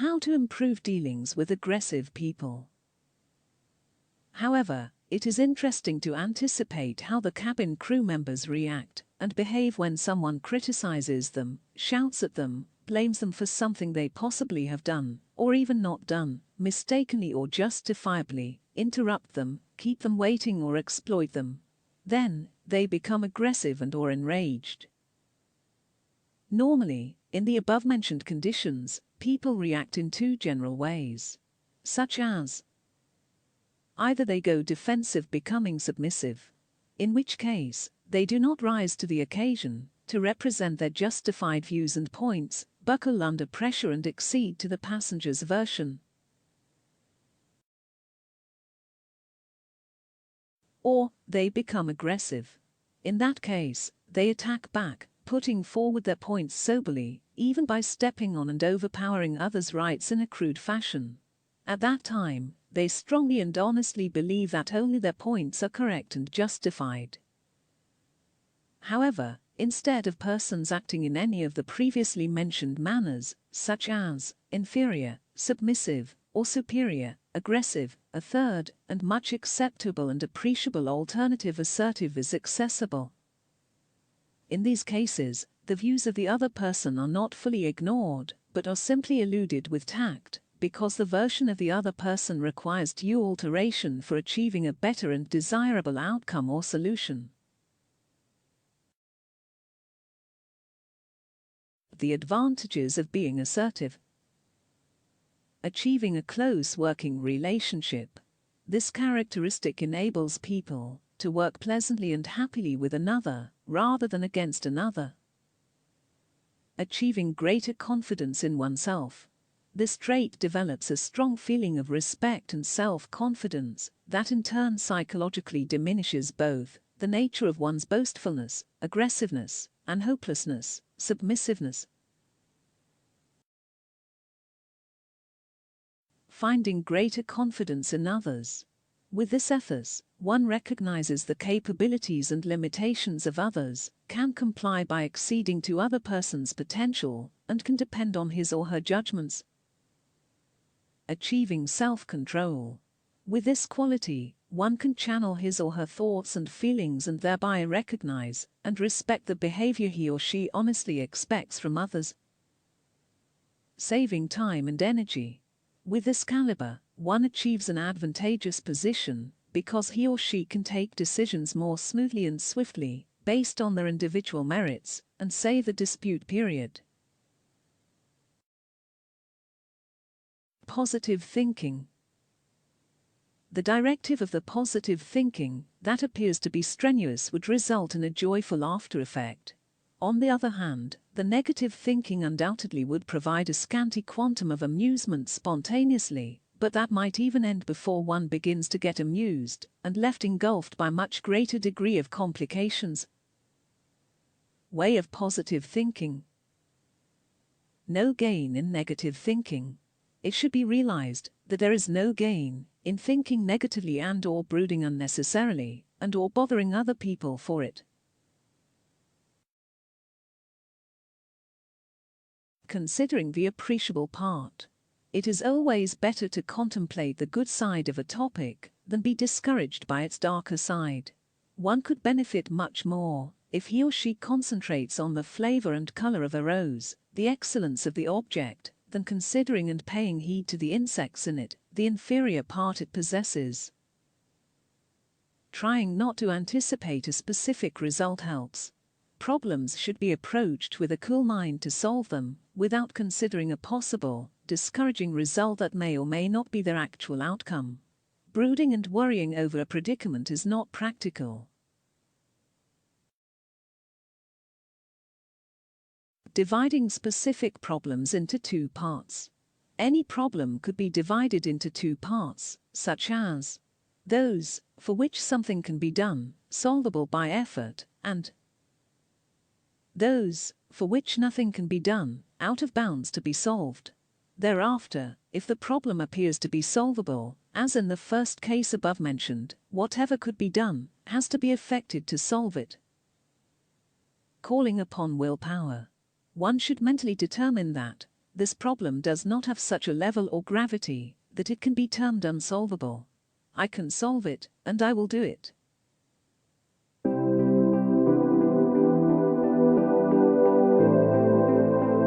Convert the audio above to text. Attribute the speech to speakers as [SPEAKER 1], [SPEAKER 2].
[SPEAKER 1] how to improve dealings with aggressive people. However, it is interesting to anticipate how the cabin crew members react and behave when someone criticizes them, shouts at them, blames them for something they possibly have done, or even not done, mistakenly or justifiably, interrupt them, keep them waiting or exploit them. Then, they become aggressive and/or enraged. Normally, in the above-mentioned conditions, people react in two general ways, such as either they go defensive, becoming submissive, in which case, they do not rise to the occasion to represent their justified views and points, buckle under pressure and accede to the passenger's version. Or, they become aggressive. In that case, they attack back, putting forward their points soberly, even by stepping on and overpowering others' rights in a crude fashion. At that time, they strongly and honestly believe that only their points are correct and justified. However, instead of persons acting in any of the previously mentioned manners, such as inferior, submissive, or superior, aggressive, a third, and much acceptable and appreciable alternative, assertive, is accessible. In these cases, the views of the other person are not fully ignored, but are simply eluded with tact, because the version of the other person requires due alteration for achieving a better and desirable outcome or solution. The advantages of being assertive. Achieving a close working relationship. This characteristic enables people to work pleasantly and happily with another, rather than against another. Achieving greater confidence in oneself. This trait develops a strong feeling of respect and self-confidence that in turn psychologically diminishes both the nature of one's boastfulness, aggressiveness, and hopelessness, submissiveness. Finding greater confidence in others. With this ethos, one recognizes the capabilities and limitations of others, can comply by acceding to other person's potential, and can depend on his or her judgments. Achieving self-control. With this quality, one can channel his or her thoughts and feelings and thereby recognize and respect the behavior he or she honestly expects from others. Saving time and energy. With this caliber, one achieves an advantageous position because he or she can take decisions more smoothly and swiftly, based on their individual merits, and save the dispute period. Positive thinking. The directive of the positive thinking that appears to be strenuous would result in a joyful after effect. On the other hand, the negative thinking undoubtedly would provide a scanty quantum of amusement spontaneously, but that might even end before one begins to get amused, and left engulfed by much greater degree of complications. Way of positive thinking. No gain in negative thinking. It should be realized that there is no gain in thinking negatively and/or brooding unnecessarily, and/or bothering other people for it. Considering the appreciable part. It is always better to contemplate the good side of a topic than be discouraged by its darker side. One could benefit much more if he or she concentrates on the flavor and color of a rose, the excellence of the object, than considering and paying heed to the insects in it, the inferior part it possesses. Trying not to anticipate a specific result helps. Problems should be approached with a cool mind to solve them, without considering a possible, discouraging result that may or may not be their actual outcome. Brooding and worrying over a predicament is not practical. Dividing specific problems into two parts. Any problem could be divided into two parts, such as those for which something can be done, solvable by effort, and those for which nothing can be done, out of bounds to be solved. Thereafter, if the problem appears to be solvable, as in the first case above mentioned, whatever could be done has to be effected to solve it. Calling upon willpower. One should mentally determine that, This problem does not have such a level or gravity that it can be termed unsolvable. I can solve it, and I will do it.